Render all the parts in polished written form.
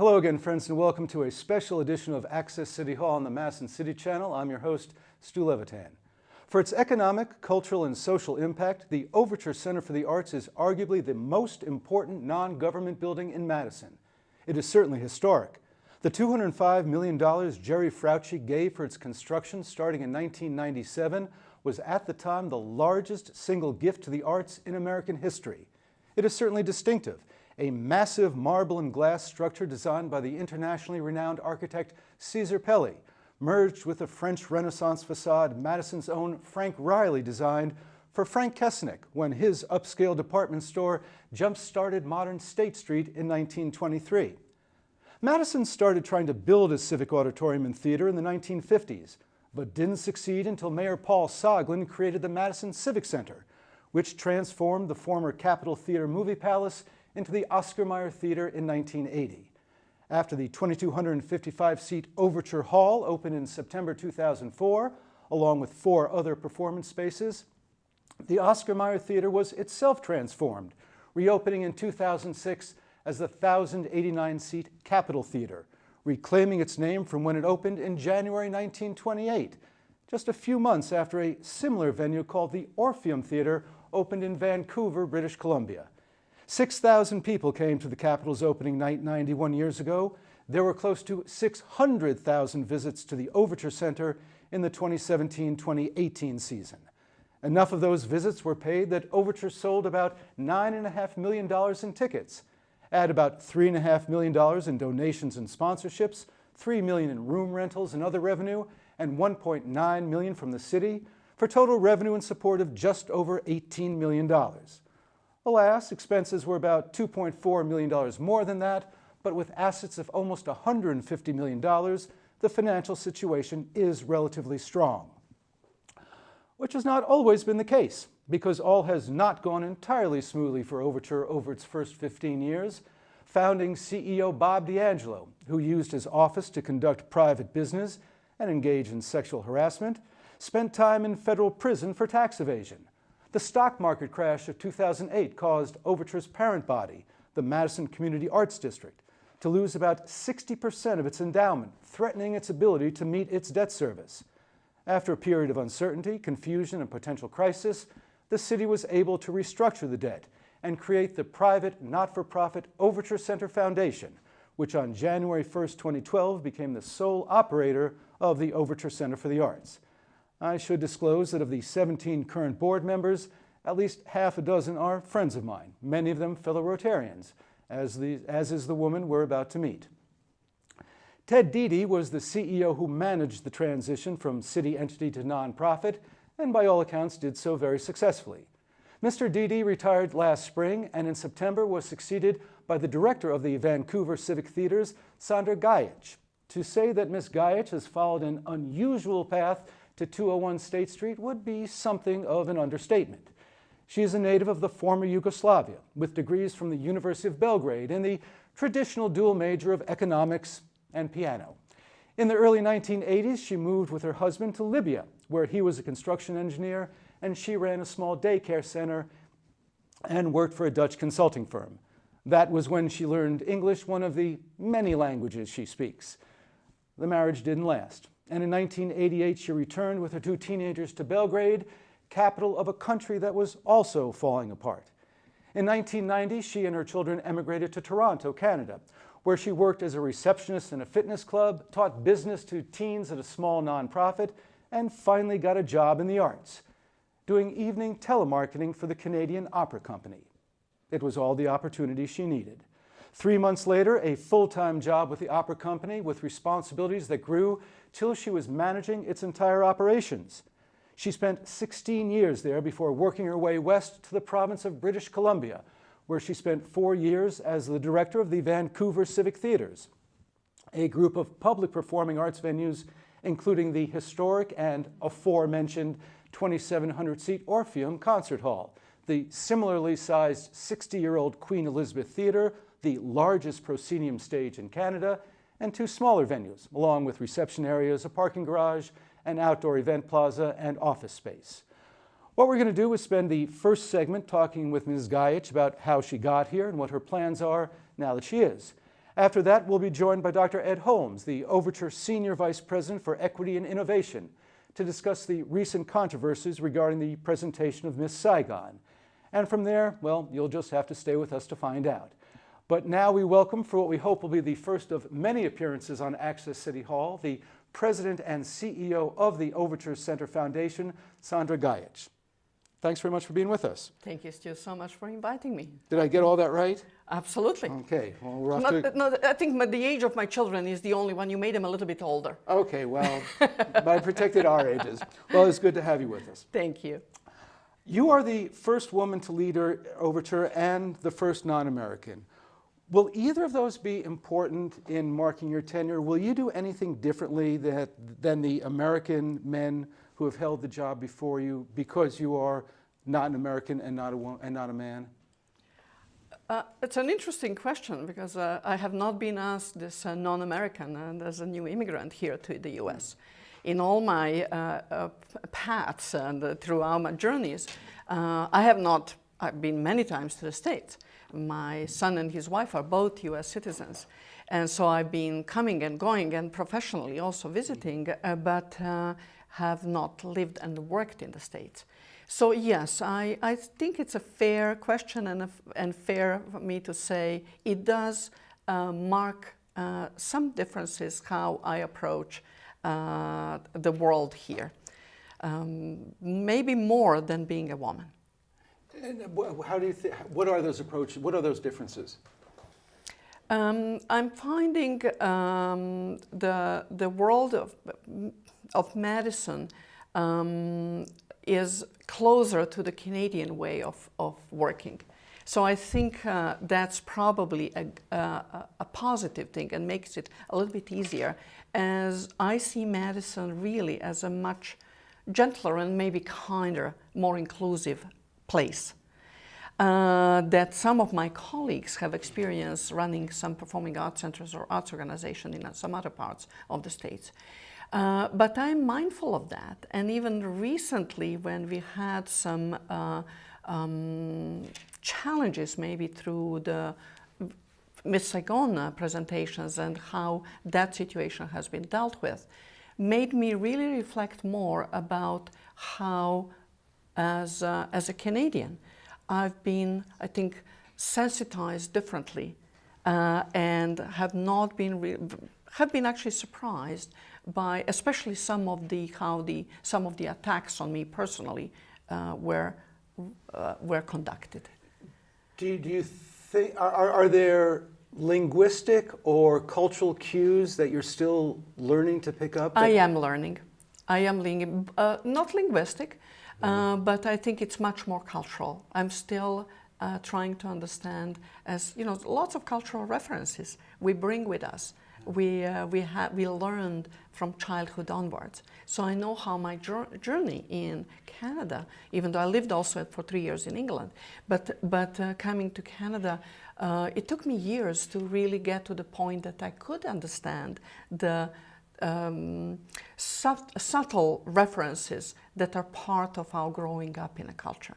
Hello again, friends, and welcome to a special edition of Access City Hall on the Madison City Channel. I'm your host, Stu Levitan. For its economic, cultural, and social impact, the Overture Center for the Arts is arguably the most important non-government building in Madison. It is certainly historic. The $205 million Jerry Frautschi gave for its construction starting in 1997 was at the time the largest single gift to the arts in American history. It is certainly distinctive. A massive marble and glass structure designed by the internationally renowned architect Cesar Pelli, merged with the French Renaissance facade Madison's own Frank Riley designed for Frank Kesnick when his upscale department store jump-started modern State Street in 1923. Madison started trying to build a civic auditorium and theater in the 1950s, but didn't succeed until Mayor Paul Soglin created the Madison Civic Center, which transformed the former Capitol Theater Movie Palace into the Oscar Mayer Theater in 1980. After the 2,255-seat Overture Hall opened in September 2004, along with 4 other performance spaces, the Oscar Mayer Theater was itself transformed, reopening in 2006 as the 1,089-seat Capitol Theater, reclaiming its name from when it opened in January 1928, just a few months after a similar venue called the Orpheum Theater opened in Vancouver, British Columbia. 6,000 people came to the Capitol's opening night 91 years ago. There were close to 600,000 visits to the Overture Center in the 2017-2018 season. Enough of those visits were paid that Overture sold about $9.5 million in tickets. Add about $3.5 million in donations and sponsorships, $3 million in room rentals and other revenue, and $1.9 million from the city, for total revenue in support of just over $18 million. Alas, expenses were about $2.4 million more than that, but with assets of almost $150 million, the financial situation is relatively strong. Which has not always been the case, because all has not gone entirely smoothly for Overture over its first 15 years. Founding CEO Bob D'Angelo, who used his office to conduct private business and engage in sexual harassment, spent time in federal prison for tax evasion. The stock market crash of 2008 caused Overture's parent body, the Madison Community Arts District, to lose about 60% of its endowment, threatening its ability to meet its debt service. After a period of uncertainty, confusion, and potential crisis, the city was able to restructure the debt and create the private, not-for-profit Overture Center Foundation, which on January 1, 2012 became the sole operator of the Overture Center for the Arts. I should disclose that of the 17 current board members, at least half a dozen are friends of mine, many of them fellow Rotarians, as is the woman we're about to meet. Ted Deedy was the CEO who managed the transition from city entity to nonprofit, and by all accounts did so very successfully. Mr. Deedy retired last spring and in September was succeeded by the director of the Vancouver Civic Theaters, Sandra Gajic. To say that Ms. Gajic has followed an unusual path to 201 State Street would be something of an understatement. She is a native of the former Yugoslavia, with degrees from the University of Belgrade in the traditional dual major of economics and piano. In the early 1980s, she moved with her husband to Libya, where he was a construction engineer and she ran a small daycare center and worked for a Dutch consulting firm. That was when she learned English, one of the many languages she speaks. The marriage didn't last. And in 1988, she returned with her 2 teenagers to Belgrade, capital of a country that was also falling apart. In 1990, she and her children emigrated to Toronto, Canada, where she worked as a receptionist in a fitness club, taught business to teens at a small nonprofit, and finally got a job in the arts, doing evening telemarketing for the Canadian Opera Company. It was all the opportunity she needed. 3 months later, a full-time job with the Opera Company with responsibilities that grew till she was managing its entire operations. She spent 16 years there before working her way west to the province of British Columbia, where she spent 4 years as the director of the Vancouver Civic Theaters, a group of public performing arts venues including the historic and aforementioned 2,700-seat Orpheum Concert Hall, the similarly sized 60-year-old Queen Elizabeth Theatre, the largest proscenium stage in Canada, and 2 smaller venues, along with reception areas, a parking garage, an outdoor event plaza, and office space. What we're going to do is spend the first segment talking with Ms. Gajic about how she got here and what her plans are now that she is. After that, we'll be joined by Dr. Ed Holmes, the Overture Senior Vice President for Equity and Innovation, to discuss the recent controversies regarding the presentation of Miss Saigon. And from there, well, you'll just have to stay with us to find out. But now we welcome, for what we hope will be the first of many appearances on Access City Hall, the President and CEO of the Overture Center Foundation, Sandra Gajic. Thanks very much for being with us. Thank you, Stu, so much for inviting me. Did I get all that right? Absolutely. Okay, well, we're off to... No, I think the age of my children is the only one. You made them a little bit older. Okay, well, but I protected our ages. Well, it's good to have you with us. Thank you. You are the first woman to lead Overture and the first non-American. Will either of those be important in marking your tenure? Will you do anything differently than the American men who have held the job before you because you are not an American and not a man? It's an interesting question because I have not been asked this non-American and as a new immigrant here to the U.S. In all my paths and throughout my journeys, I've been many times to the States. My son and his wife are both U.S. citizens. And so I've been coming and going and professionally also visiting, but have not lived and worked in the States. So yes, I think it's a fair question and fair for me to say it does mark some differences how I approach the world here. Maybe more than being a woman. And how do you what are those approaches? What are those differences? I'm finding the world of Madison is closer to the Canadian way of working. So I think that's probably a positive thing and makes it a little bit easier, as I see Madison really as a much gentler and maybe kinder, more inclusive place. That some of my colleagues have experienced running some performing arts centers or arts organization in some other parts of the States. But I'm mindful of that, and even recently when we had some challenges maybe through the Miss Saigon presentations and how that situation has been dealt with, made me really reflect more about how as a Canadian, I've been, I think, sensitized differently and have been actually surprised by, especially some of the attacks on me personally were conducted. Do you think are there linguistic or cultural cues that you're still learning to pick up? I am learning, not linguistic. But I think it's much more cultural. I'm still trying to understand, as you know, lots of cultural references we bring with us. We learned from childhood onwards. So I know how my journey in Canada, even though I lived also for 3 years in England, but coming to Canada, it took me years to really get to the point that I could understand the subtle references that are part of our growing up in a culture.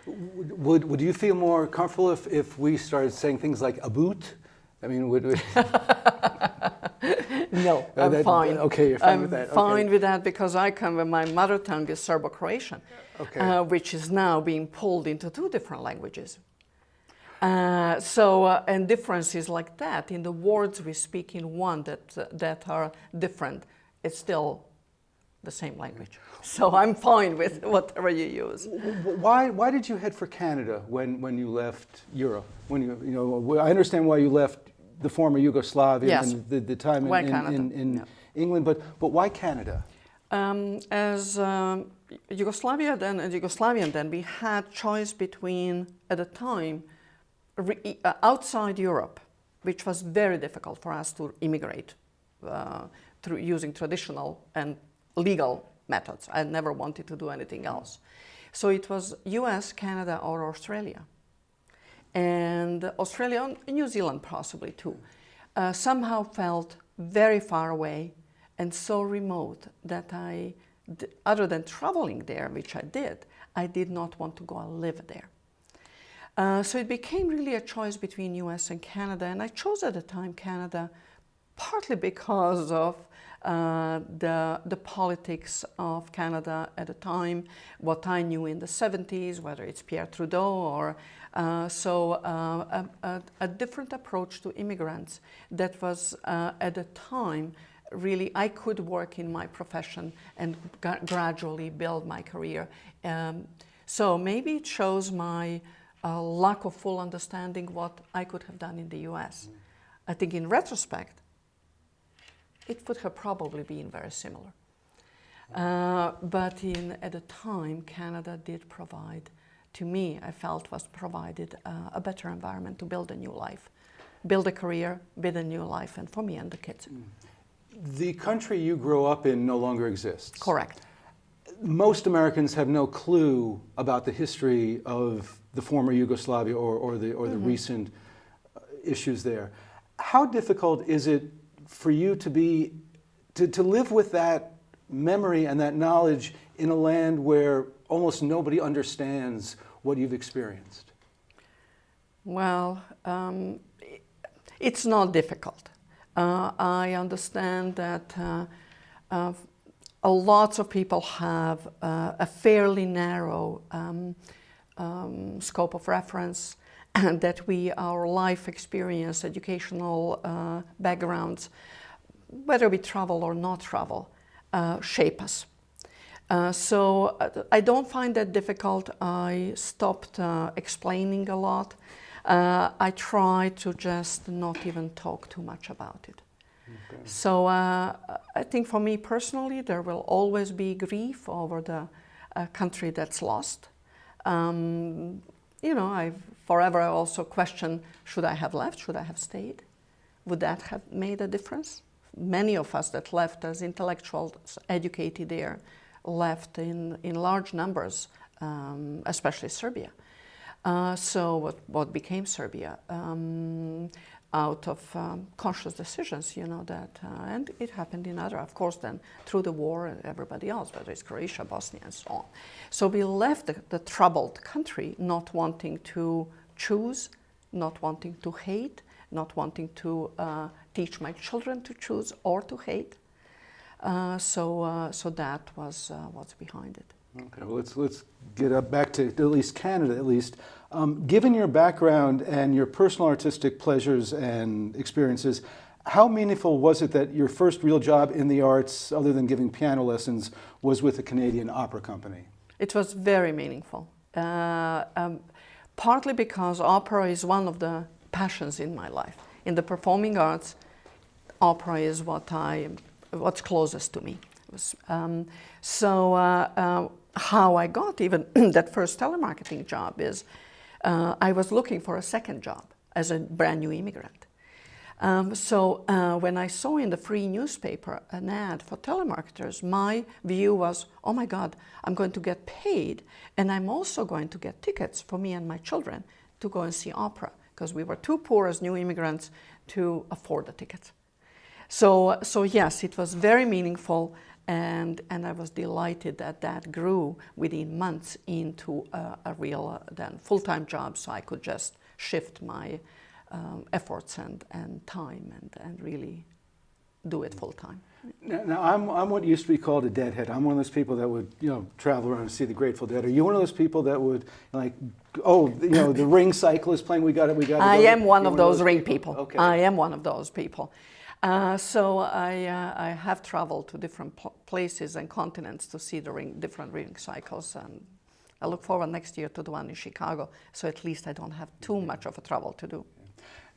Would you feel more comfortable if we started saying things like a boot? I mean, would we... No, I'm fine. Okay, you're fine with that. I'm fine with that because I come with my mother tongue is Serbo-Croatian, which is now being pulled into 2 different languages. And differences like that in the words we speak in one that are different, it's still the same language. So I'm fine with whatever you use. Why did you head for Canada when you left Europe? I understand why you left the former Yugoslavia and the time in England, but why Canada? As Yugoslavian then, we had choice between, at the time, outside Europe, which was very difficult for us to immigrate through using traditional and legal methods. I never wanted to do anything else. So it was US, Canada, or Australia. And Australia and New Zealand possibly too. Somehow felt very far away and so remote that other than traveling there, which I did not want to go and live there. So it became really a choice between US and Canada, and I chose at the time Canada partly because of the politics of Canada at the time, what I knew in the 70s, whether it's Pierre Trudeau or a different approach to immigrants that was at the time really I could work in my profession and gradually build my career. So maybe it shows my lack of full understanding what I could have done in the US. I think in retrospect, it would have probably been very similar. But at the time, Canada did provide, to me, I felt was provided a better environment to build a new life, build a career, build a new life, and for me and the kids. The country you grew up in no longer exists. Correct. Most Americans have no clue about the history of the former Yugoslavia or the recent issues there. How difficult is it for you to live with that memory and that knowledge in a land where almost nobody understands what you've experienced? Well, it's not difficult. I understand that lots of people have a fairly narrow scope of reference, and that our life experience, educational backgrounds, whether we travel or not travel, shape us. So I don't find that difficult. I stopped explaining a lot. I try to just not even talk too much about it. Okay. So I think for me personally, there will always be grief over the country that's lost. I forever also question, should I have left? Should I have stayed? Would that have made a difference? Many of us that left as intellectuals, educated there, left in large numbers, especially Serbia. So what became Serbia? Out of conscious decisions, and it happened in other, of course, then through the war and everybody else, whether it's Croatia, Bosnia, and so on. So we left the troubled country not wanting to choose, not wanting to hate, not wanting to teach my children to choose or to hate. So that was what's behind it. Okay, well, let's get back to at least Canada, at least. Given your background and your personal artistic pleasures and experiences, how meaningful was it that your first real job in the arts, other than giving piano lessons, was with a Canadian opera company? It was very meaningful, partly because opera is one of the passions in my life. In the performing arts, opera is what's closest to me. How I got even that first telemarketing job is I was looking for a second job as a brand new immigrant. When I saw in the free newspaper an ad for telemarketers, my view was, oh my God, I'm going to get paid, and I'm also going to get tickets for me and my children to go and see opera, because we were too poor as new immigrants to afford the tickets. So yes, it was very meaningful. And I was delighted that grew within months into a real then full-time job, so I could just shift my efforts and time and really do it full-time. Now I'm what used to be called a deadhead. I'm one of those people that would travel around and see the Grateful Dead. Are you one of those people that would the Ring cycle is playing? We got it. I am one of those Ring people. Okay. I am one of those people. So I have traveled to different places and continents to see the different Ring cycles, and I look forward next year to the one in Chicago, so at least I don't have too much of a travel to do.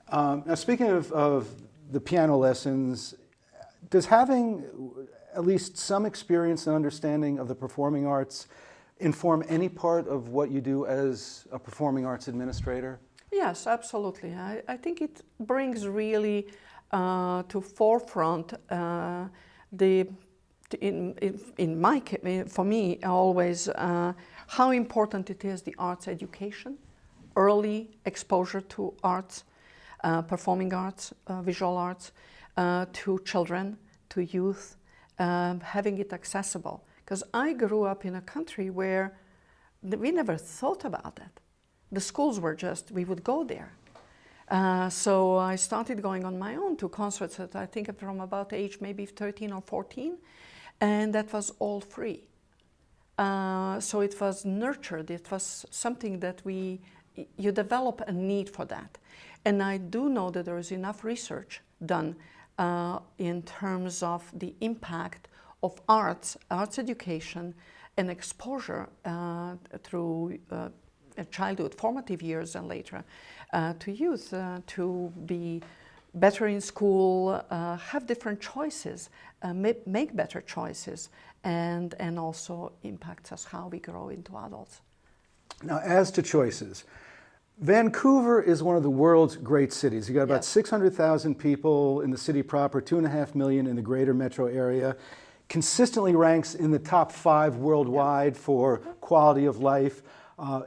Now, speaking of the piano lessons, does having at least some experience and understanding of the performing arts inform any part of what you do as a performing arts administrator? Yes, absolutely. I think it brings really to forefront for me always how important it is the arts education, early exposure to arts, performing arts, visual arts, to children, to youth, having it accessible. Because I grew up in a country where we never thought about that. The schools were just, we would go there. So I started going on my own to concerts at, I think, from about age maybe 13 or 14, and that was all free. So it was nurtured. It was something that you develop a need for that. And I do know that there is enough research done in terms of the impact of arts education, and exposure through childhood, formative years, and later to youth, to be better in school, have different choices, make better choices, and also impacts us how we grow into adults. Now, as to choices, Vancouver is one of the world's great cities. You got about 600,000 people in the city proper, 2.5 million in the greater metro area. Consistently ranks in the top 5 worldwide for quality of life.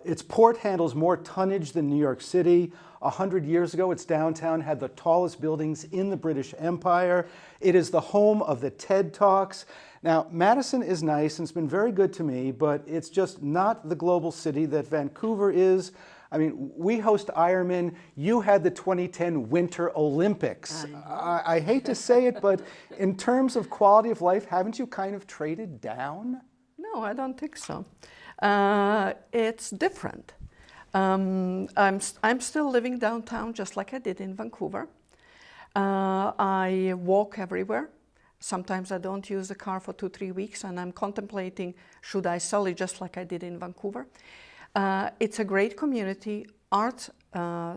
Its port handles more tonnage than New York City. 100 years ago, its downtown had the tallest buildings in the British Empire. It is the home of the TED Talks. Now, Madison is nice and it's been very good to me, but it's just not the global city that Vancouver is. I mean, we host Ironman. You had the 2010 Winter Olympics. I hate to say it, but in terms of quality of life, haven't you kind of traded down? No, I don't think so. It's different. I'm still living downtown just like I did in Vancouver. I walk everywhere. Sometimes I don't use the car for 2-3 weeks, and I'm contemplating, should I sell it just like I did in Vancouver? It's a great community. Art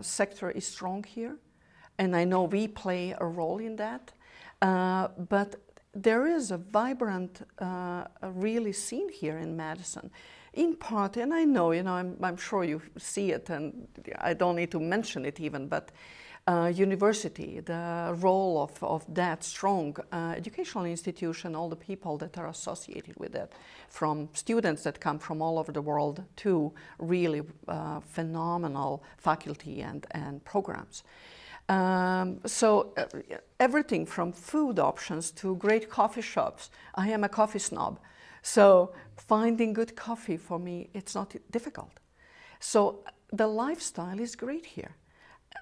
sector is strong here, and I know we play a role in that. But there is a vibrant, really scene here in Madison. In part, and I know, I'm sure you see it, and I don't need to mention it even, but university, the role of that strong educational institution, all the people that are associated with it, from students that come from all over the world to really phenomenal faculty and programs. So everything from food options to great coffee shops. I am a coffee snob, so finding good coffee for me, it's not difficult. So the lifestyle is great here.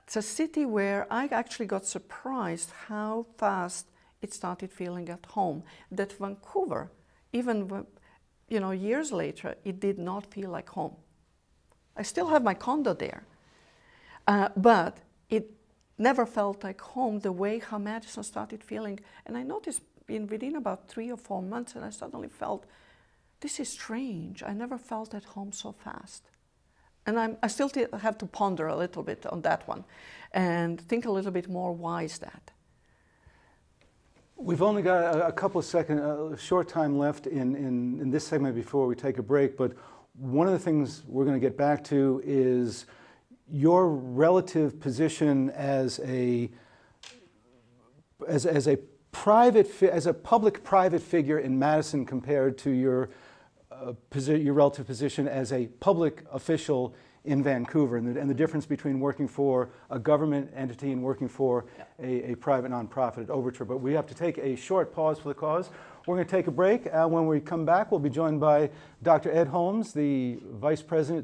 It's a city where I actually got surprised how fast it started feeling at home. That Vancouver, even years later, it did not feel like home. I still have my condo there, but it never felt like home the way how Madison started feeling. And I noticed within about 3 or 4 months, and I suddenly felt, this is strange. I never felt at home so fast. And I still have to ponder a little bit on that one and think a little bit more, why is that? We've only got a couple of seconds, a short time left in this segment before we take a break, but one of the things we're going to get back to is your relative position as a public-private figure in Madison compared to your relative position as a public official in Vancouver, and the difference between working for a government entity and working for a private nonprofit at Overture. But we have to take a short pause for the cause. We're going to take a break. When we come back, we'll be joined by Dr. Ed Holmes, the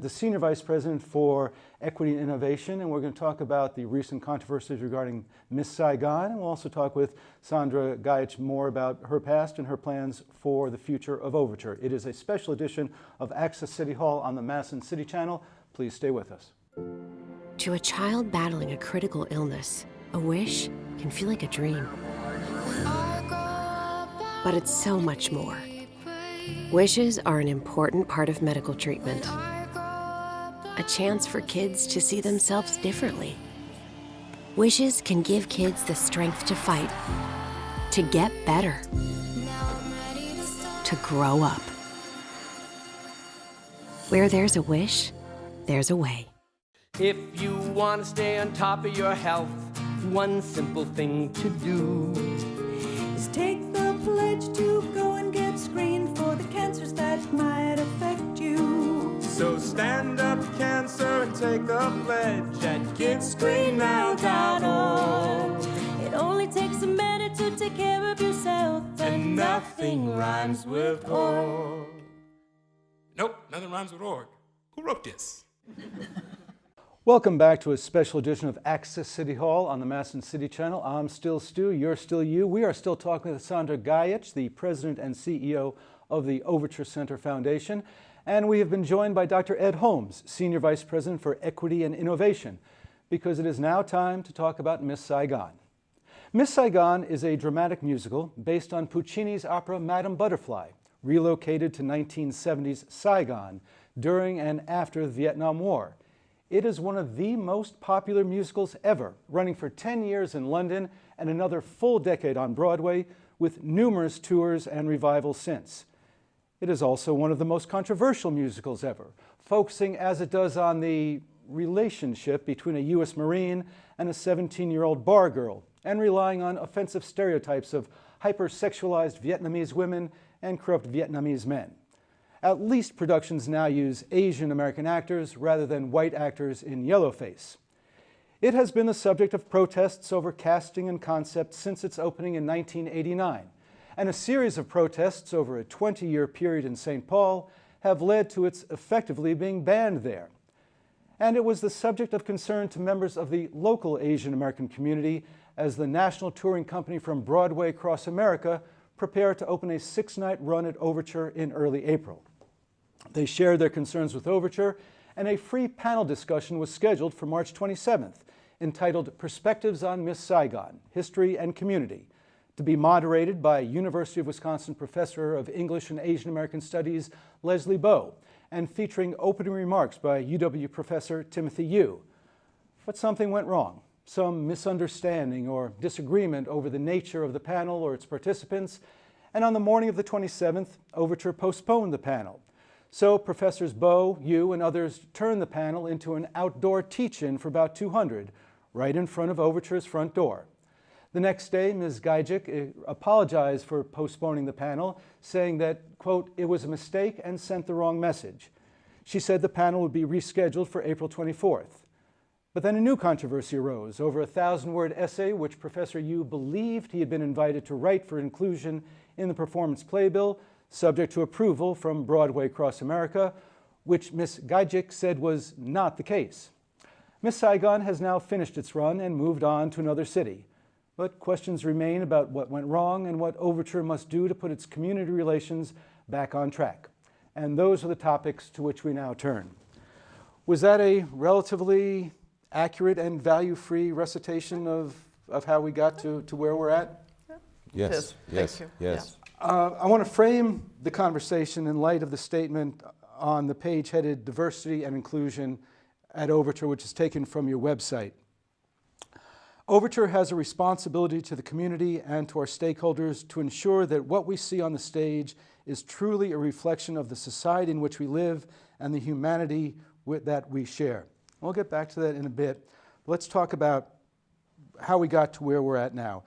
Senior Vice President for Equity and Innovation, and we're going to talk about the recent controversies regarding Miss Saigon, and we'll also talk with Sandra Gajic more about her past and her plans for the future of Overture. It is a special edition of Access City Hall on the Madison City Channel. Please stay with us. To a child battling a critical illness, a wish can feel like a dream. But it's so much more. Wishes are an important part of medical treatment. A chance for kids to see themselves differently. Wishes can give kids the strength to fight, to get better, to grow up. Where there's a wish, there's a way. If you want to stay on top of your health, one simple thing to do is take the pledge to go and get screened for the cancers that might affect you. So stand up, cancer, and take the pledge at GetScreenedNow.org. It only takes a minute to take care of yourself, And nothing rhymes with org. Nope, nothing rhymes with org. Who wrote this? Welcome back to a special edition of Access City Hall on the Madison City Channel. I'm still Stu, you're still you. We are still talking with Sandra Gajic, the President and CEO of the Overture Center Foundation. And we have been joined by Dr. Ed Holmes, Senior Vice President for Equity and Innovation, because it is now time to talk about Miss Saigon. Miss Saigon is a dramatic musical based on Puccini's opera Madame Butterfly, relocated to 1970s Saigon during and after the Vietnam War. It is one of the most popular musicals ever, running for 10 years in London and another full decade on Broadway, with numerous tours and revivals since. It is also one of the most controversial musicals ever, focusing as it does on the relationship between a U.S. Marine and a 17-year-old bar girl, and relying on offensive stereotypes of hypersexualized Vietnamese women and corrupt Vietnamese men. At least productions now use Asian American actors rather than white actors in yellowface. It has been the subject of protests over casting and concept since its opening in 1989, and a series of protests over a 20-year period in St. Paul have led to its effectively being banned there. And it was the subject of concern to members of the local Asian American community as the national touring company from Broadway across America prepared to open a 6-night run at Overture in early April. They shared their concerns with Overture, and a free panel discussion was scheduled for March 27th, entitled Perspectives on Miss Saigon, History and Community, to be moderated by University of Wisconsin Professor of English and Asian American Studies Leslie Bowe, and featuring opening remarks by UW Professor Timothy Yu. But something went wrong. Some misunderstanding or disagreement over the nature of the panel or its participants, and on the morning of the 27th, Overture postponed the panel. So Professors Bowe, Yu, and others turned the panel into an outdoor teach-in for about 200, right in front of Overture's front door. The next day, Ms. Gajic apologized for postponing the panel, saying that, quote, it was a mistake and sent the wrong message. She said the panel would be rescheduled for April 24th. But then a new controversy arose over a 1,000-word essay which Professor Yu believed he had been invited to write for inclusion in the performance playbill, subject to approval from Broadway across America, which Ms. Gajic said was not the case. Miss Saigon has now finished its run and moved on to another city. But questions remain about what went wrong and what Overture must do to put its community relations back on track. And those are the topics to which we now turn. Was that a relatively accurate and value-free recitation of how we got to where we're at? Yes, yes, yes. I want to frame the conversation in light of the statement on the page headed Diversity and Inclusion at Overture, which is taken from your website. Overture has a responsibility to the community and to our stakeholders to ensure that what we see on the stage is truly a reflection of the society in which we live and the humanity that we share. We'll get back to that in a bit. Let's talk about how we got to where we're at now.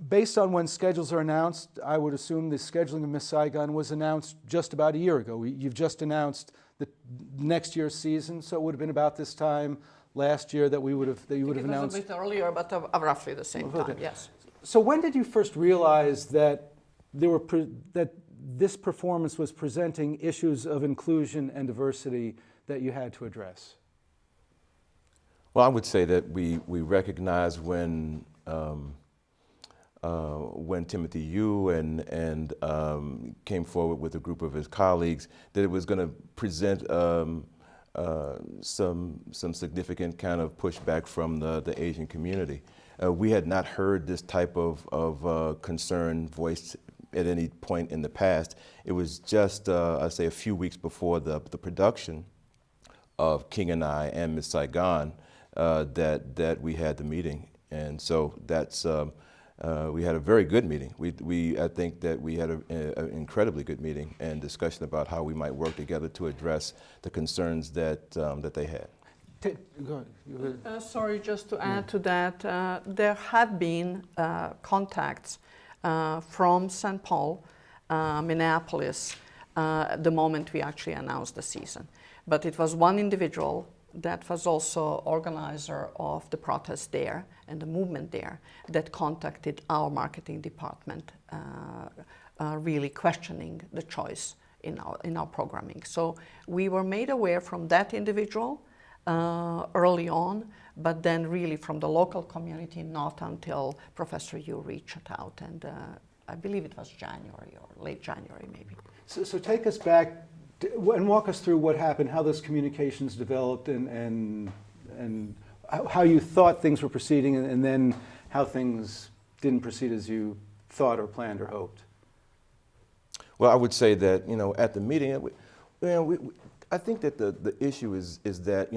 Based on when schedules are announced, I would assume the scheduling of Miss Saigon was announced just about a year ago. You've just announced the next year's season, so it would have been about this time last year that you would have announced. It was a bit earlier, but roughly the same time, yes. So when did you first realize that that this performance was presenting issues of inclusion and diversity that you had to address? Well, I would say that we recognized when Timothy Yu and came forward with a group of his colleagues that it was going to present some significant kind of pushback from the Asian community. We had not heard this type of concern voiced at any point in the past. It was just, I'd say, a few weeks before the production of King and I and Miss Saigon that we had the meeting. And so that's, we had a very good meeting. I think that we had an incredibly good meeting and discussion about how we might work together to address the concerns that they had. Go ahead. Sorry, just to add to that, there had been contacts from St. Paul, Minneapolis, the moment we actually announced the season. But it was one individual that was also organizer of the protest there and the movement there that contacted our marketing department, really questioning the choice in our programming. So we were made aware from that individual early on, but then really from the local community, not until Professor Yu reached out, and I believe it was January or late January maybe. So take us back and walk us through what happened, how those communications developed, and how you thought things were proceeding, and then how things didn't proceed as you thought or planned or hoped. Well, I would say that, at the meeting, I think that the issue is that,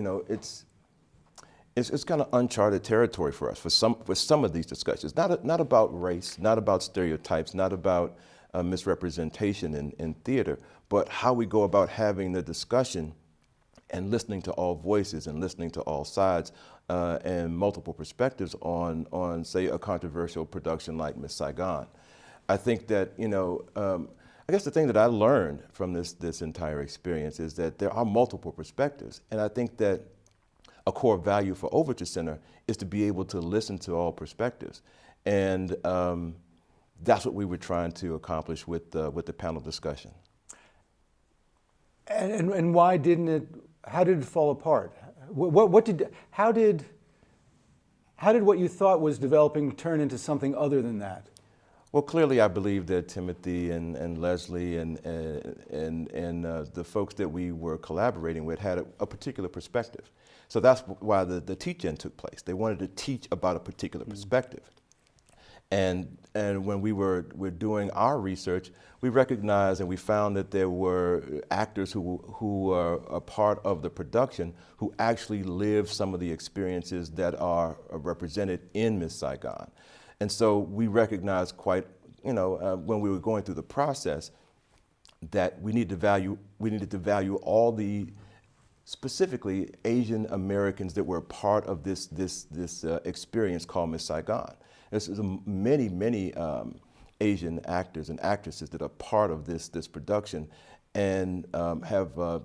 it's kind of uncharted territory for us for some of these discussions. Not about race, not about stereotypes, not about misrepresentation in theater, but how we go about having the discussion and listening to all voices and listening to all sides and multiple perspectives on say a controversial production like Miss Saigon. I think that I guess the thing that I learned from this entire experience is that there are multiple perspectives, and I think that a core value for Overture Center is to be able to listen to all perspectives, and that's what we were trying to accomplish with the panel discussion. And why didn't it? How did it fall apart? How did what you thought was developing turn into something other than that? Well, clearly, I believe that Timothy and Leslie and the folks that we were collaborating with had a particular perspective. So that's why the teach-in took place. They wanted to teach about a particular perspective. And when we were doing our research, we recognized and we found that there were actors who are a part of the production who actually live some of the experiences that are represented in Miss Saigon. And so we recognized when we were going through the process that we needed to value all the specifically Asian Americans that were a part of this experience called Miss Saigon. There's many Asian actors and actresses that are part of this production and have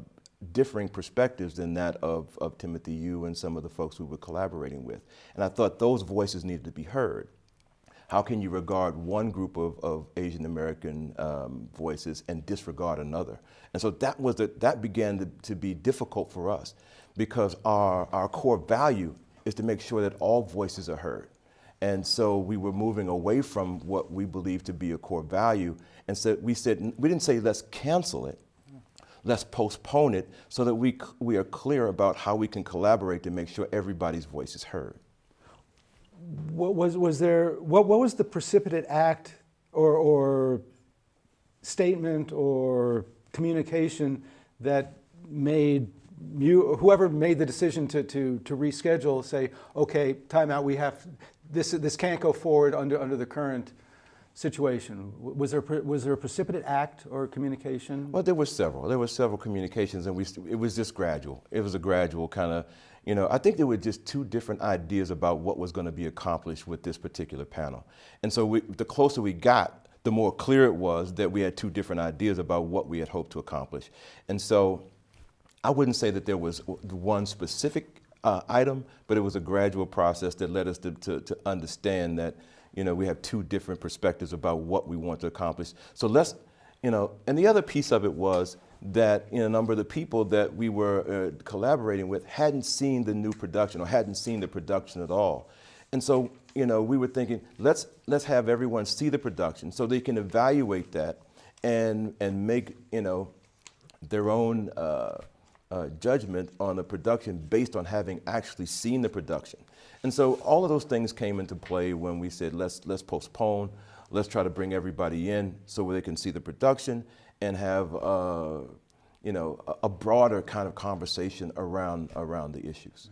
differing perspectives than that of Timothy Yu and some of the folks we were collaborating with. And I thought those voices needed to be heard. How can you regard one group of Asian American voices and disregard another? And so that began to be difficult for us because our core value is to make sure that all voices are heard. And so we were moving away from what we believe to be a core value. And so we didn't say let's cancel it, let's postpone it so that we are clear about how we can collaborate to make sure everybody's voice is heard. What was the precipitate act or statement or communication that made whoever made the decision to reschedule, say, okay, time out, we have this can't go forward under the current situation? Was there a precipitate act or communication? Well, there were several communications, and it was just gradual. It was a gradual kind of, I think there were just two different ideas about what was going to be accomplished with this particular panel. And so the closer we got, the more clear it was that we had two different ideas about what we had hoped to accomplish. And so I wouldn't say that there was one specific item, but it was a gradual process that led us to understand that, we have two different perspectives about what we want to accomplish. So and the other piece of it was that a number of the people that we were collaborating with hadn't seen the new production or hadn't seen the production at all. And so, we were thinking, let's have everyone see the production so they can evaluate that and make, their own judgment on the production based on having actually seen the production. And so all of those things came into play when we said, let's postpone, let's try to bring everybody in so they can see the production and have a broader kind of conversation around the issues.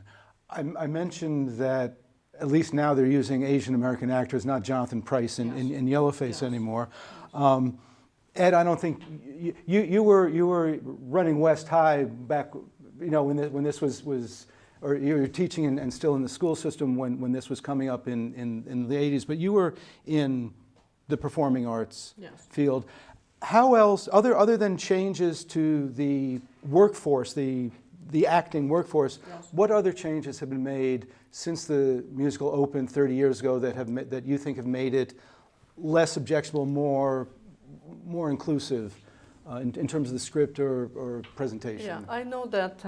I mentioned that at least now they're using Asian American actors, not Jonathan Pryce in Yellowface anymore. Ed, I don't think you were running West High back, when this was, or you were teaching and still in the school system when this was coming up in the 80s. But you were in the performing arts field. How else, other than changes to the workforce, the acting workforce, what other changes have been made since the musical opened 30 years ago that you think have made it less objectionable, more inclusive in terms of the script or presentation? Yeah, I know that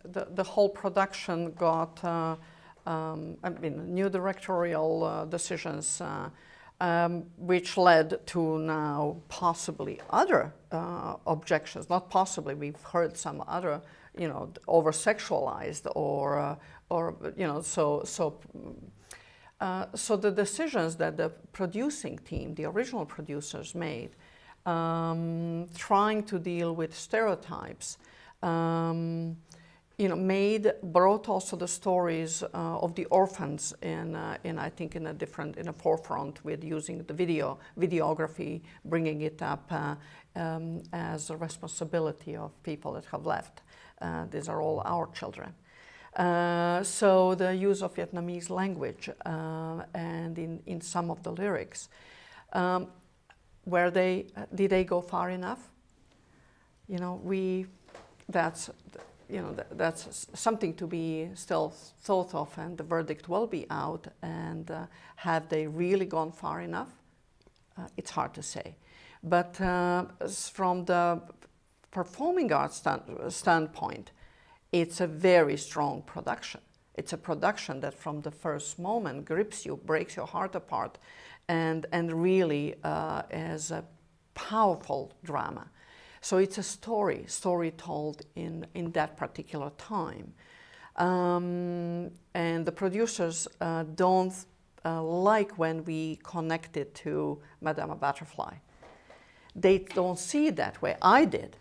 the whole production got new directorial decisions, which led to now possibly other objections. Not possibly, we've heard some other, over-sexualized or so the decisions that the producing team, the original producers made, trying to deal with stereotypes, brought also the stories of the orphans in I think in a forefront with using the videography, bringing it up as a responsibility of people that have left. These are all our children. So the use of Vietnamese language and in some of the lyrics, did they go far enough? That's something to be still thought of, and the verdict will be out. And have they really gone far enough? It's hard to say. But from the performing arts standpoint, it's a very strong production. It's a production that from the first moment grips you, breaks your heart apart, and really is a powerful drama. So it's a story told in that particular time. And the producers don't like when we connect it to Madame Butterfly. They don't see it that way. I did.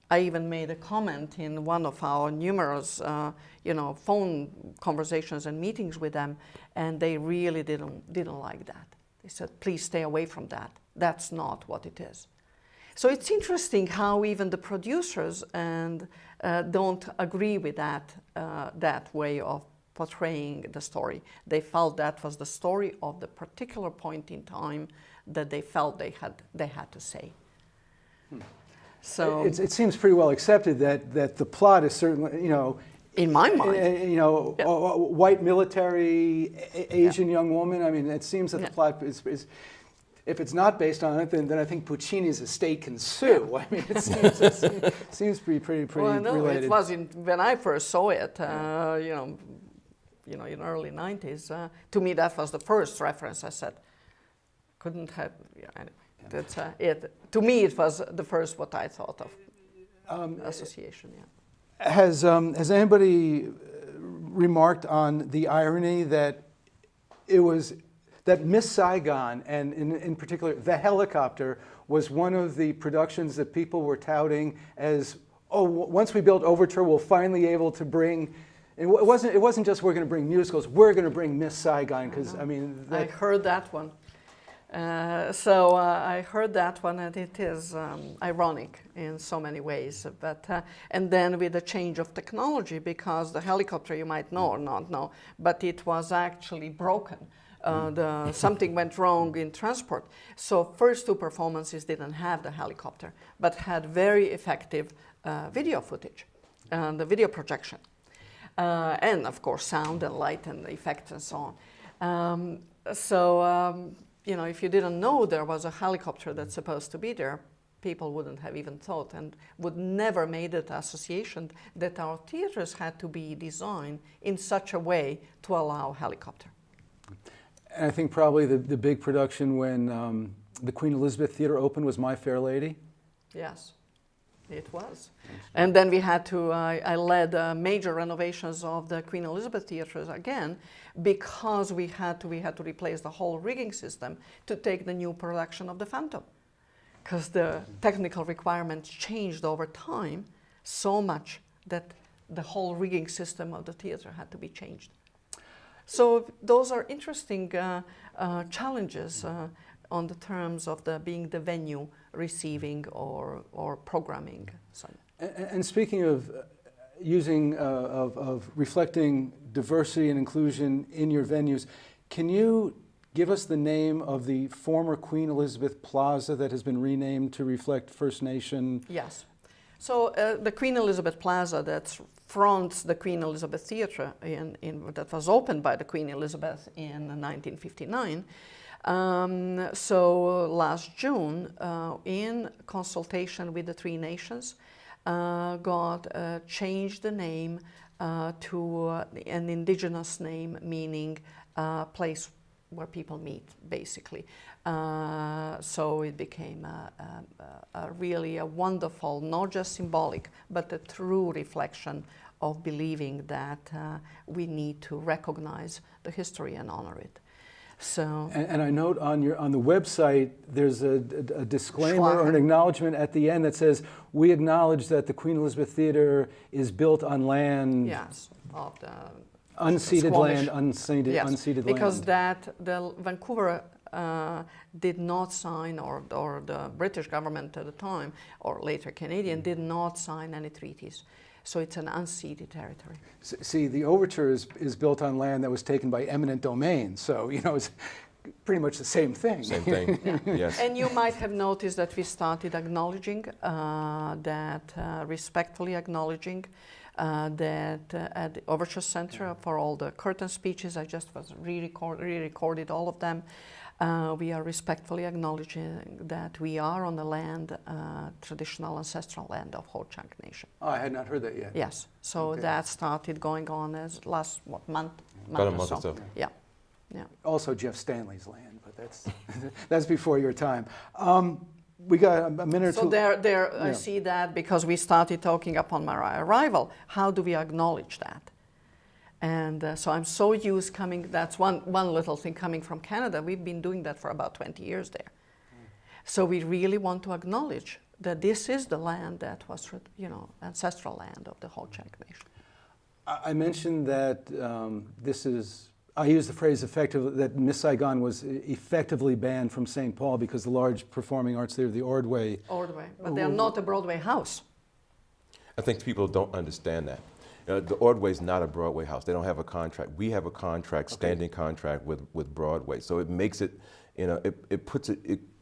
I even made a comment in one of our numerous, phone conversations and meetings with them, and they really didn't like that. They said, "Please stay away from that. That's not what it is." So it's interesting how even the producers don't agree with that way of portraying the story. They felt that was the story of the particular point in time that they felt they had to say. So it seems pretty well accepted that the plot is certainly, in my mind, white military, Asian young woman. I mean, it seems that the plot is if it's not based on it, then I think Puccini's estate can sue. I mean, it seems pretty well, no, related. It was when I first saw it, in early 90s. To me, that was the first reference. I said, couldn't have. Anyway, that's it. To me, it was the first what I thought of association. Yeah. Has anybody remarked on the irony that it was that Miss Saigon, and in particular the helicopter, was one of the productions that people were touting as, once we build Overture, we'll finally be able to bring. It wasn't just we're going to bring musicals. We're going to bring Miss Saigon, because I mean. I heard that one. I heard that one, and it is ironic in so many ways. But and then with the change of technology, because the helicopter, you might know or not know, but it was actually broken. Something went wrong in transport. So first two performances didn't have the helicopter, but had very effective video footage, the video projection, and of course sound and light and effects and so on. If you didn't know there was a helicopter that's supposed to be there, people wouldn't have even thought and would never made it association that our theaters had to be designed in such a way to allow helicopter. And I think probably the big production when the Queen Elizabeth Theater opened was My Fair Lady. Yes, it was. And then we had to, I led major renovations of the Queen Elizabeth Theatres again, because we had to replace the whole rigging system to take the new production of the Phantom. Because the technical requirements changed over time so much that the whole rigging system of the theater had to be changed. So those are interesting challenges on the terms of being the venue, receiving or programming. And speaking of using of reflecting diversity and inclusion in your venues, can you give us the name of the former Queen Elizabeth Plaza that has been renamed to reflect First Nation? Yes. So the Queen Elizabeth Plaza that fronts the Queen Elizabeth Theatre that was opened by the Queen Elizabeth in 1959 So last June, in consultation with the three nations, God changed the name to an indigenous name, meaning place where people meet, basically. So it became really a wonderful, not just symbolic, but a true reflection of believing that we need to recognize the history and honor it. So, and I note on the website there's a disclaimer or an acknowledgement at the end that says, we acknowledge that the Queen Elizabeth Theatre is built on land, yes, of the unceded Squamish. land, unceded because land. the Vancouver did not sign, or the British government at the time, or later Canadian, did not sign any treaties. So it's an unceded territory. See, the Overture is built on land that was taken by eminent domain, so it's pretty much the same thing. Same thing. Yes. And you might have noticed that we started acknowledging respectfully acknowledging that at the Overture Center, for all the curtain speeches, I just re-recorded all of them. We are respectfully acknowledging that we are on the land, traditional ancestral land of Ho-Chunk Nation. Oh, I had not heard that yet. Yes, so Okay. that started going on as last month About a or month or so. so. Yeah, yeah. Also Jeff Stanley's land, but that's before your time. We got a minute or So two. there, I Yeah. see that because we started talking upon my arrival. How do we acknowledge that? And so I'm so used coming. That's one little thing coming from Canada. We've been doing that for about 20 years there. So we really want to acknowledge that this is the land that was, ancestral land of the Ho-Chunk Nation. I mentioned that I use the phrase that Miss Saigon was effectively banned from St. Paul because the large performing arts theater, the Ordway. Ordway, but they're not a Broadway house. I think people don't understand that. The Ordway is not a Broadway house. They don't have a contract. We have a contract, standing contract with Broadway. So it makes it, it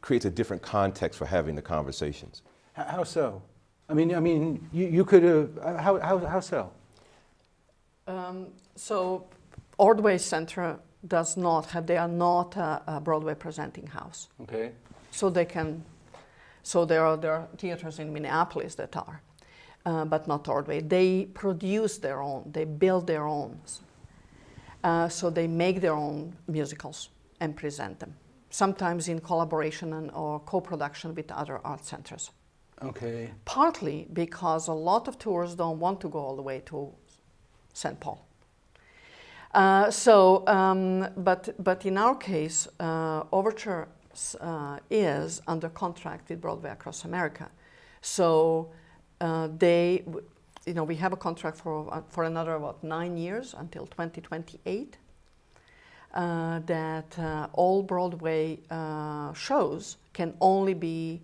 creates a different context for having the conversations. How so? I mean, you could have. How so? So Ordway Center does not have. They are not a Broadway presenting house. Okay. So they can. So there are theaters in Minneapolis that are. But not Ordway. They produce their own, they build their own. So they make their own musicals and present them, sometimes in collaboration or co-production with other art centers. Okay. Partly because a lot of tours don't want to go all the way to St. Paul. But in our case, Overture is under contract with Broadway Across America. So we have a contract for another 9 years until 2028. That all Broadway shows can only be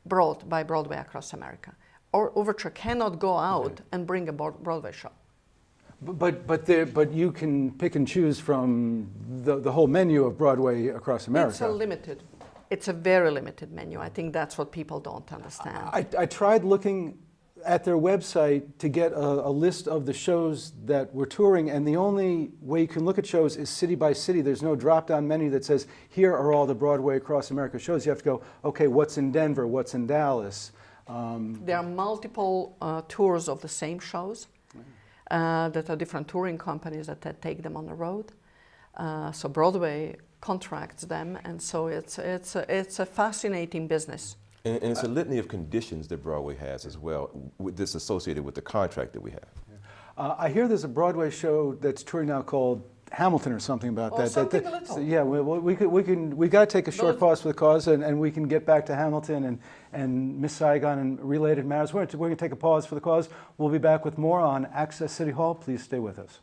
brought by Broadway Across America. Or Overture cannot go out and bring a Broadway show. But you can pick and choose from the whole menu of Broadway Across America. It's a very limited menu. I think that's what people don't understand. I tried looking at their website to get a list of the shows that we're touring, and the only way you can look at shows is city by city. There's no drop-down menu that says, here are all the Broadway Across America shows. You have to go, okay, what's in Denver, what's in Dallas? There are multiple tours of the same shows that are different touring companies that take them on the road. So Broadway contracts them, and so it's a fascinating business. And it's a litany of conditions that Broadway has as well, with this associated with the contract that we have. I hear there's a Broadway show that's touring now called Hamilton or something about that. Something a little. Yeah, we got to take a short pause for the cause, and we can get back to Hamilton and Miss Saigon and related matters. We're going to take a pause for the cause. We'll be back with more on Access City Hall. Please stay with us.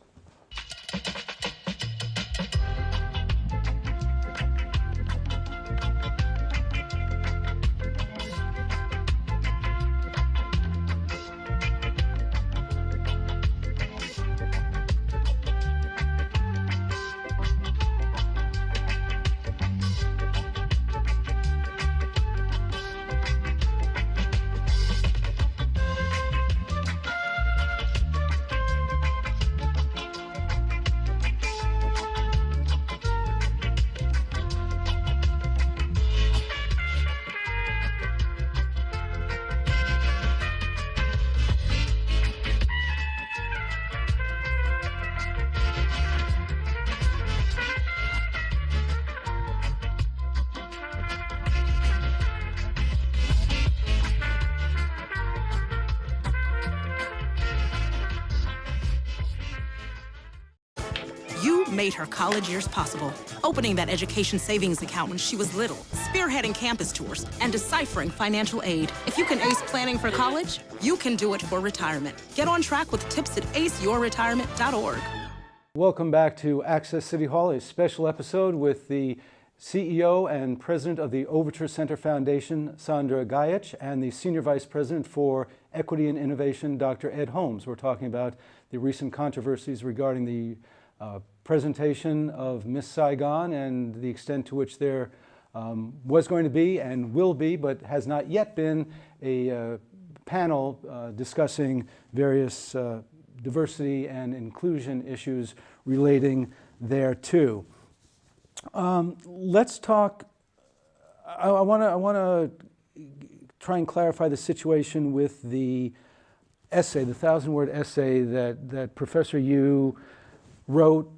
made her college years possible. Opening that education savings account when she was little, spearheading campus tours, and deciphering financial aid. If you can ace planning for college, you can do it for retirement. Get on track with tips at aceyourretirement.org. Welcome back to Access City Hall, a special episode with the CEO and President of the Overture Center Foundation, Sandra Gajic, and the Senior Vice President for Equity and Innovation, Dr. Ed Holmes. We're talking about the recent controversies regarding the presentation of Miss Saigon and the extent to which there was going to be and will be, but has not yet been, a panel discussing various diversity and inclusion issues relating thereto. Let's talk. I want to try and clarify the situation with the essay, the 1,000-word essay that Professor Yu wrote,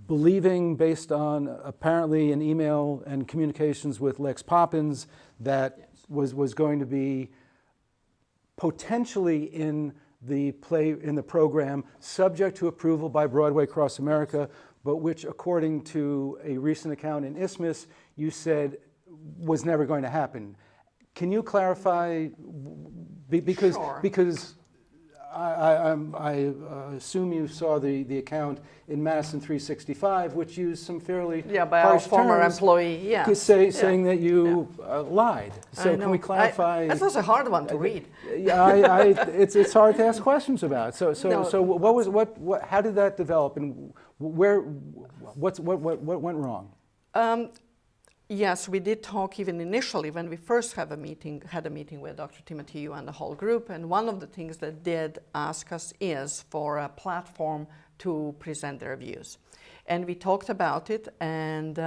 believing, based on apparently an email and communications with Lex Poppins, that was going to be potentially in the program, subject to approval by Broadway Cross America, but which, according to a recent account in Isthmus, you said was never going to happen. Can you clarify? Because Sure. because I assume you saw the account in Madison 365, which used some fairly by our harsh former terms, employee, yeah. saying that you lied. So I can we know. clarify? It was a hard one to read. It's hard to ask questions about. So No. what how did that develop, and what went wrong? Yes, we did talk even initially when we first had a meeting with Dr. Timothy Yu and the whole group, and one of the things that did ask us is for a platform to present their views. And we talked about it, and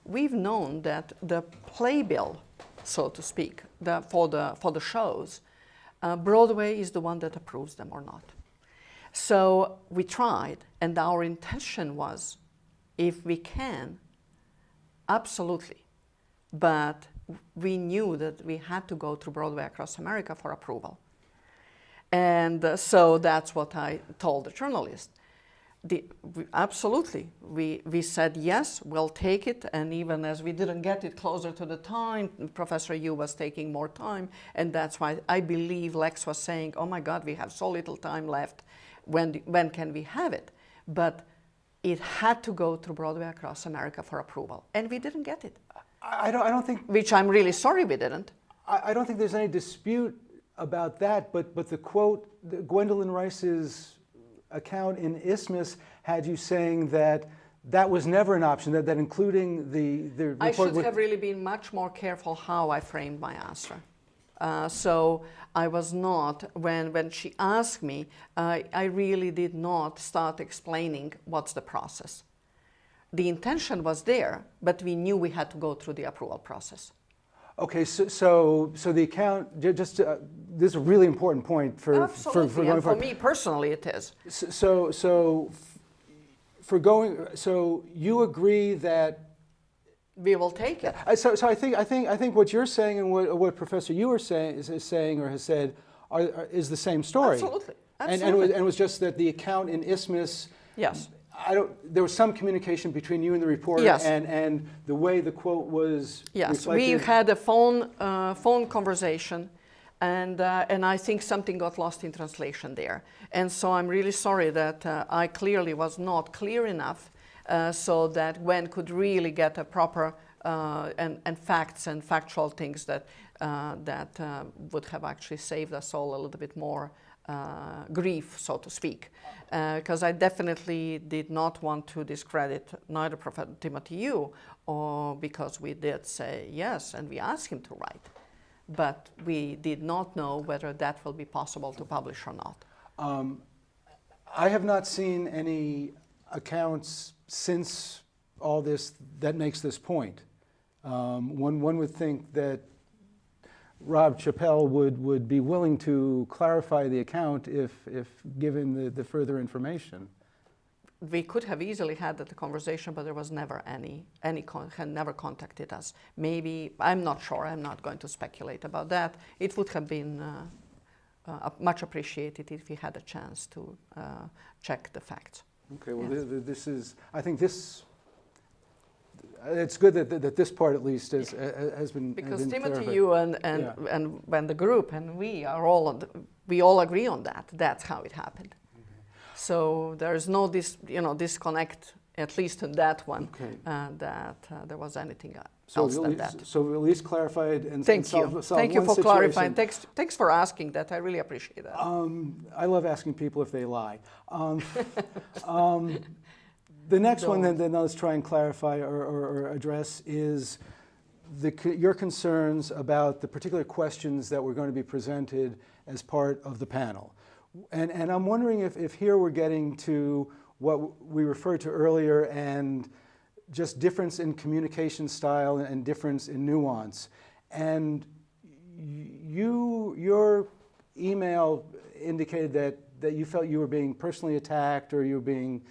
we've known that the playbill, so to speak, for the shows, Broadway is the one that approves them or not. So we tried, and our intention was, if we can, absolutely. But we knew that we had to go through Broadway Across America for approval. And so that's what I told the journalist. Absolutely. We said, yes, we'll take it. And even as we didn't get it closer to the time, Professor Yu was taking more time. And that's why I believe Lex was saying, oh my God, we have so little time left. When can we have it? But it had to go through Broadway Across America for approval, and we didn't get it. I don't think. Which I'm really sorry we didn't. I don't think there's any dispute about that. But the quote, Gwendolyn Rice's account in Isthmus had you saying that was never an option. That including the report. I should have really been much more careful how I framed my answer. So I was not, when she asked me, I really did not start explaining what's the process. The intention was there, but we knew we had to go through the approval process. Okay, so the account, this is a really important point for Absolutely, going and for forward. me personally it is. So you agree that. We will take it. So I think what you're saying and what Professor Yu is saying or has said is the same story. Absolutely. And it was just that the account in Isthmus. Yes. There was some communication between you and the reporter. Yes. And the way the quote was. Yes, reflected. we had a phone conversation, and I think something got lost in translation there. And so I'm really sorry that I clearly was not clear enough. So that Gwen could really get a proper and facts and factual things that would have actually saved us all a little bit more grief, so to speak. Because I definitely did not want to discredit neither Professor Timothy Yu, or because we did say yes and we asked him to write. But we did not know whether that will be possible to publish or not. I have not seen any accounts since all this that makes this point. One would think that Rob Chappelle would be willing to clarify the account if given the further information. We could have easily had that conversation, but there was never had never contacted us. Maybe, I'm not sure, I'm not going to speculate about that. It would have been much appreciated if we had a chance to check the facts. Okay, well, Yes. this is, I think this, it's good that this part at least has been Because been Timothy, clarified. you and Yeah. when the group and we are all we all agree on that. That's how it happened. So there is no disconnect, at least in that one, Okay. that there was anything So else at than least, that. so at least clarified and Thank solved, you. solved Thank you one for situation. clarifying. Thanks for asking that. I really appreciate that. I love asking people if they lie. The next one then let's try and clarify or address is your concerns about the particular questions that were going to be presented as part of the panel. And I'm wondering if here we're getting to what we referred to earlier and just difference in communication style and difference in nuance. And your email indicated that you felt you were being personally attacked or you were being,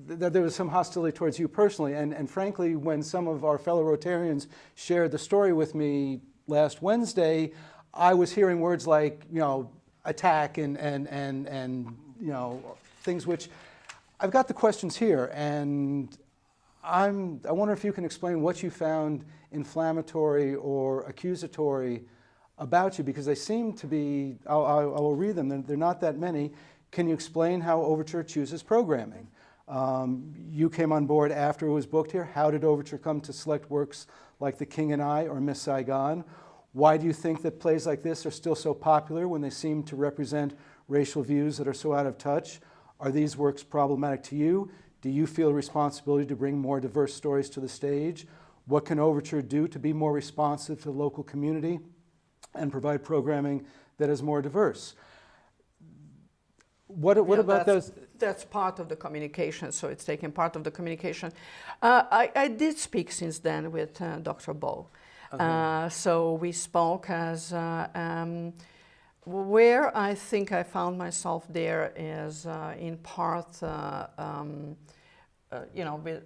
that there was some hostility towards you personally. And frankly, when some of our fellow Rotarians shared the story with me last Wednesday, I was hearing words like, attack and things which, I've got the questions here, and I wonder if you can explain what you found inflammatory or accusatory about you, because they seem to be, I will read them, they're not that many. Can you explain how Overture chooses programming? You came on board after it was booked here. How did Overture come to select works like The King and I or Miss Saigon? Why do you think that plays like this are still so popular when they seem to represent racial views that are so out of touch? Are these works problematic to you? Do you feel a responsibility to bring more diverse stories to the stage? What can Overture do to be more responsive to the local community and provide programming that is more diverse? What about those? That's part of the communication, so it's taken part of the communication. I did speak since then with Dr. Bow. So we spoke as, where I think I found myself there is in part,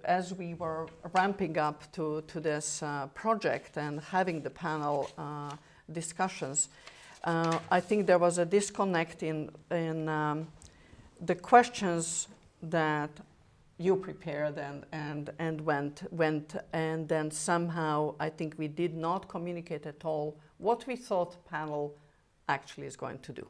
as we were ramping up to this project and having the panel discussions, I think there was a disconnect in the questions that you prepared and went, and then somehow I think we did not communicate at all what we thought panel actually is going to do.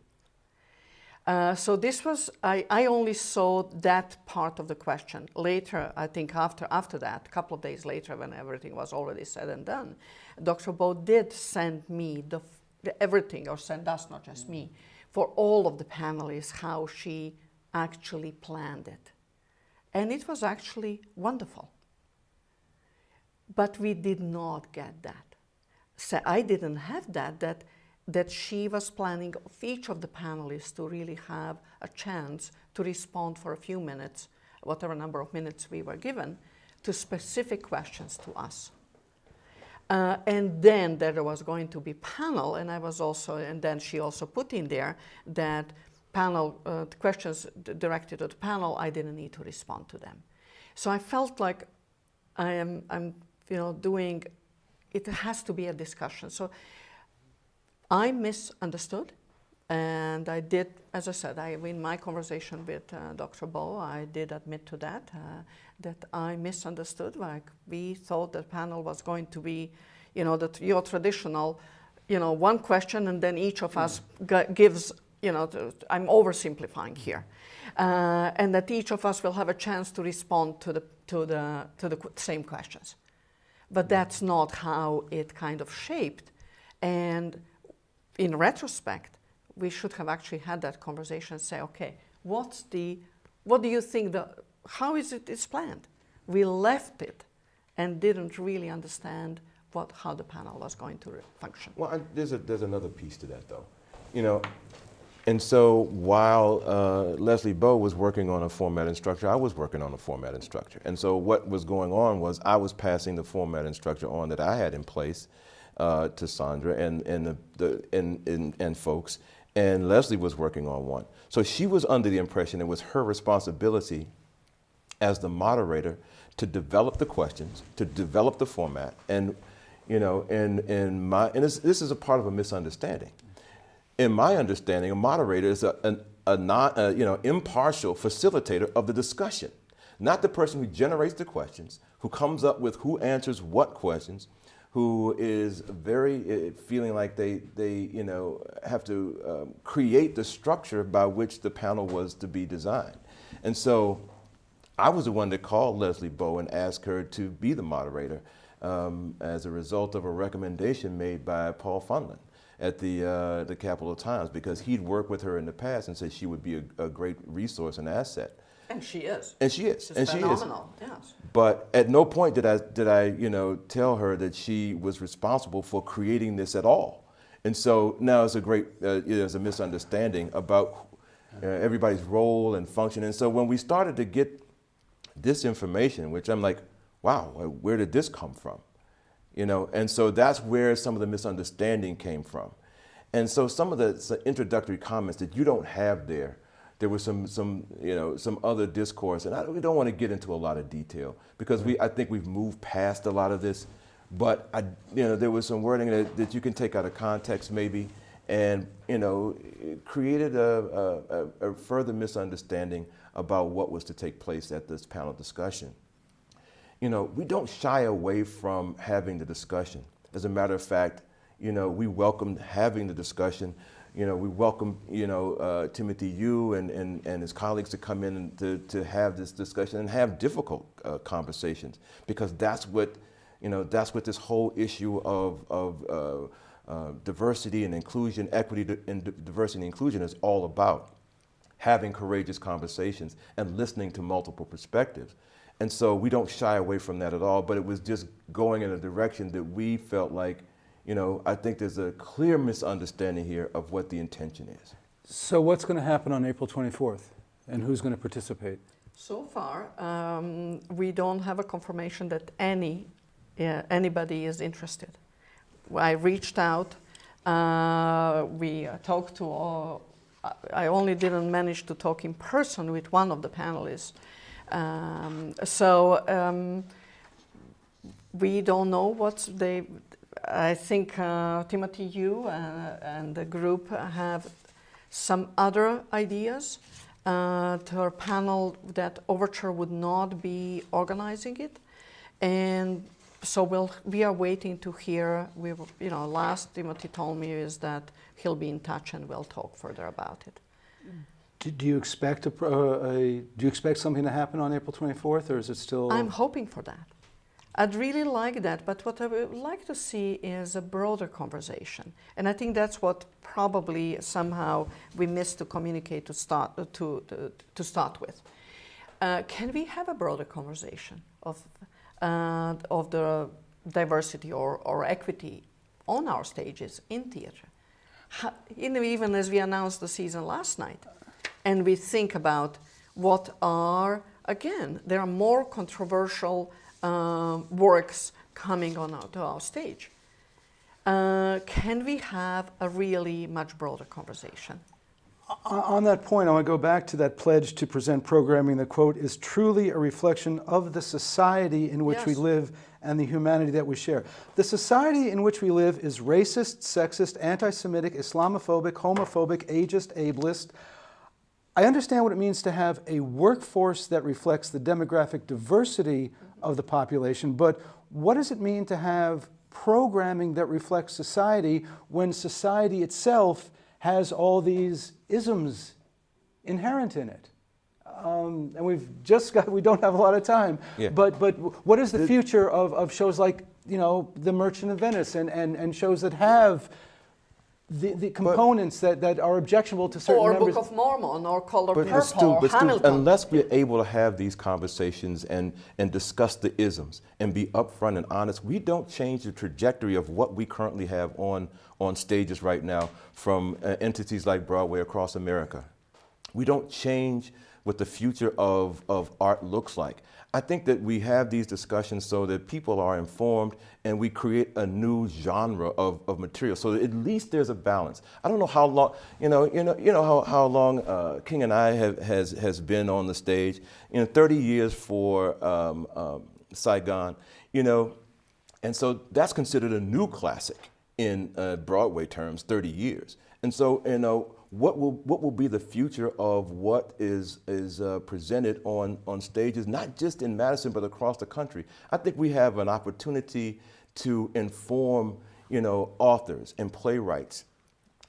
So this was, I only saw that part of the question. Later, I think after that, a couple of days later when everything was already said and done, Dr. Bow did send me everything, or send us, not just me, for all of the panelists, how she actually planned it. And it was actually wonderful. But we did not get that. So I didn't have that she was planning of each of the panelists to really have a chance to respond for a few minutes, whatever number of minutes we were given, to specific questions to us. And then there was going to be panel, and then she also put in there that panel questions directed to the panel, I didn't need to respond to them. So I felt like I'm doing, it has to be a discussion. So I misunderstood, and I did, as I said, in my conversation with Dr. Bow, I did admit to that I misunderstood. Like, we thought the panel was going to be, that your traditional, one question, and then each of us gives, I'm oversimplifying here, and that each of us will have a chance to respond to the same questions. But that's not how it kind of shaped, and in retrospect, we should have actually had that conversation and say, okay, what do you think, how is it's planned? We left it and didn't really understand how the panel was going to function. Well, there's another piece to that, though. And so while Leslie Bow was working on a format and structure, I was working on a format and structure. And so what was going on was I was passing the format and structure on that I had in place to Sandra and folks, and Leslie was working on one. So she was under the impression it was her responsibility as the moderator to develop the questions, to develop the format, and this is a part of a misunderstanding. In my understanding, a moderator is impartial facilitator of the discussion, not the person who generates the questions, who comes up with who answers what questions, who is very feeling like they have to create the structure by which the panel was to be designed. And so I was the one that called Leslie Bowe and asked her to be the moderator as a result of a recommendation made by Paul Funland at the Capital Times, because he'd worked with her in the past and said she would be a great resource and asset. And she is. And she is. She's and phenomenal. She is. Yes. But at no point did I tell her that she was responsible for creating this at all. And so now it's a great, there's a misunderstanding about everybody's role and function. And so when we started to get this information, which I'm like, wow, where did this come from? And so that's where some of the misunderstanding came from. And so some of the introductory comments that you don't have there was some other discourse, and we don't want to get into a lot of detail because I think we've moved past a lot of this. But there was some wording that you can take out of context maybe, and it created a further misunderstanding about what was to take place at this panel discussion. We don't shy away from having the discussion. As a matter of fact, we welcomed having the discussion. We welcome, Timothy Yu and his colleagues to come in to have this discussion and have difficult conversations, because that's what this whole issue of diversity and inclusion, equity and diversity and inclusion is all about. Having courageous conversations and listening to multiple perspectives. And so we don't shy away from that at all, but it was just going in a direction that we felt like, I think there's a clear misunderstanding here of what the intention is. So what's going to happen on April 24th, and who's going to participate? So far, we don't have a confirmation that anybody is interested. I reached out, we talked to all, I only didn't manage to talk in person with one of the panelists. We don't know I think Timothy Yu and the group have some other ideas to our panel that Overture would not be organizing it. And so we are waiting to hear. Last Timothy told me is that he'll be in touch and we'll talk further about it. Do you expect something to happen on April 24th, or is it still? I'm hoping for that. I'd really like that, but what I would like to see is a broader conversation, and I think that's what probably somehow we missed to communicate to start with. Can we have a broader conversation of the diversity or equity on our stages in theater? Even as we announced the season last night, and we think about there are more controversial works coming onto our stage. Can we have a really much broader conversation? On that point, I want to go back to that pledge to present programming that, quote, is truly a reflection of the society in which we live and the humanity that we share. The society in which we live is racist, sexist, anti-Semitic, Islamophobic, homophobic, ageist, ableist. I understand what it means to have a workforce that reflects the demographic diversity of the population, but what does it mean to have programming that reflects society when society itself has all these isms inherent in it? And we don't have a lot of time, but what is the future of shows like, The Merchant of Venice and shows that have the components that are objectionable to certain members? Or Book of Mormon, or Color Purple, but Stu, Hamilton. unless we're able to have these conversations and discuss the isms and be upfront and honest, we don't change the trajectory of what we currently have on stages right now from entities like Broadway across America. We don't change what the future of art looks like. I think that we have these discussions so that people are informed and we create a new genre of material so that at least there's a balance. I don't know how long, how long King and I has been on the stage. 30 years for Saigon, and so that's considered a new classic in Broadway terms, 30 years. And so, what will be the future of what is presented on stages, not just in Madison, but across the country. I think we have an opportunity to inform, authors and playwrights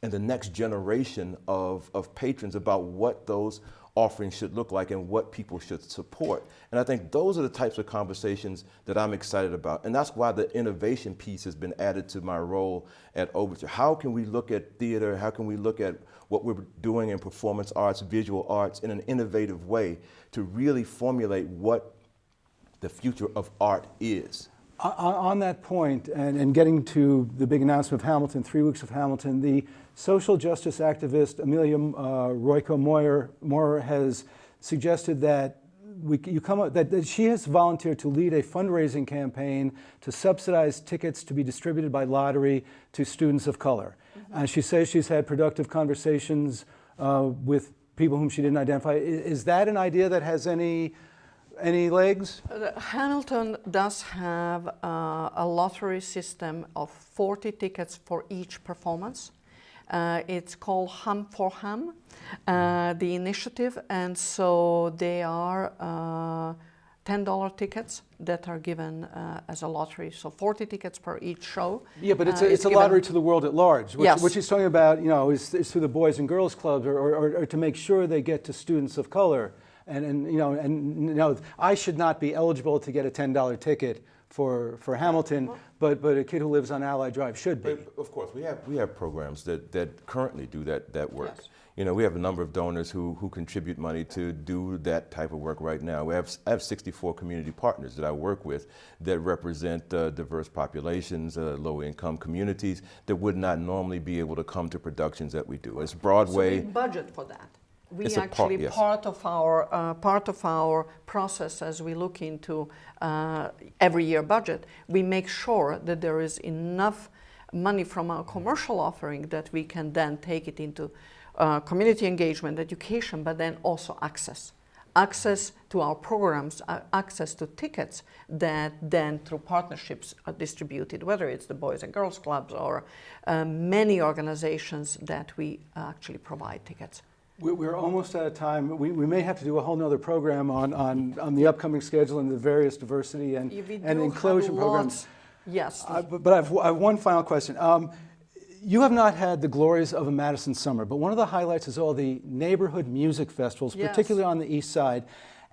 and the next generation of patrons about what those offerings should look like and what people should support. And I think those are the types of conversations that I'm excited about. And that's why the innovation piece has been added to my role at Overture. How can we look at theater? How can we look at what we're doing in performance arts, visual arts in an innovative way to really formulate what the future of art is? On that point, and getting to the big announcement of Hamilton, 3 weeks of Hamilton, the social justice activist Amelia Royko-Moyer has suggested that that she has volunteered to lead a fundraising campaign to subsidize tickets to be distributed by lottery to students of color. And she says she's had productive conversations with people whom she didn't identify. Is that an idea that has any legs? Hamilton does have a lottery system of 40 tickets for each performance. It's called Hum for Hum, the initiative, and so they are $10 tickets that are given as a lottery, so 40 tickets per each show. Yeah, but it's a lottery to the world at large, which, yes. Which he's talking about, is through the Boys and Girls Clubs, or to make sure they get to students of color. And I should not be eligible to get a $10 ticket for Hamilton, but a kid who lives on Allied Drive should be. But of course, we have programs that currently do that work. Yes. We have a number of donors who contribute money to do that type of work right now. I have 64 community partners that I work with that represent diverse populations, low-income communities that would not normally be able to come to productions that we do. It's Broadway. So we budget for that. We It's a actually, yes. part of our process as we look into every year budget, we make sure that there is enough money from our commercial offering that we can then take it into community engagement, education, but then also access to our programs, access to tickets that then through partnerships are distributed, whether it's the Boys and Girls Clubs or many organizations that we actually provide tickets. We're almost out of time. We may have to do a whole nother program on the upcoming schedule and the various diversity and inclusion programs. Yes. But I have one final question. You have not had the glories of a Madison summer, but one of the highlights is all the neighborhood music festivals, yes. particularly on the east side.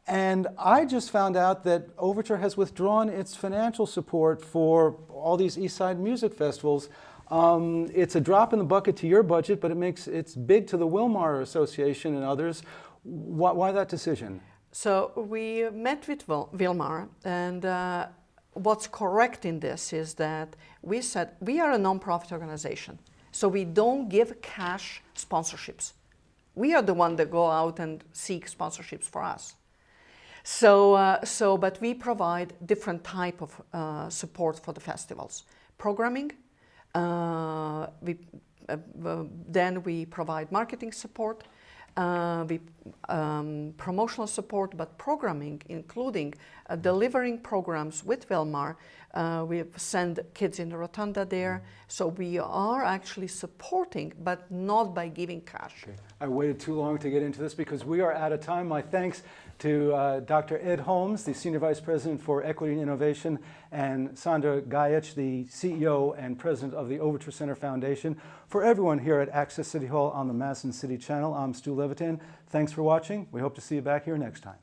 And I just found out that Overture has withdrawn its financial support for all these east side music festivals. It's a drop in the bucket to your budget, but it's big to the Wilmar Association and others. Why that decision? So we met with Wilmar, and what's correct in this is that we said we are a nonprofit organization, so we don't give cash sponsorships. We are the one that go out and seek sponsorships for us. But we provide different type of support for the festivals. Programming, then we provide marketing support, promotional support, but programming, including delivering programs with Wilmar. We send kids in the Rotunda there, so we are actually supporting, but not by giving cash. Okay. I waited too long to get into this because we are out of time. My thanks to Dr. Ed Holmes, the Senior Vice President for Equity and Innovation, and Sandra Gajic, the CEO and President of the Overture Center Foundation. For everyone here at Access City Hall on the Madison City Channel, I'm Stu Levitan. Thanks for watching. We hope to see you back here next time.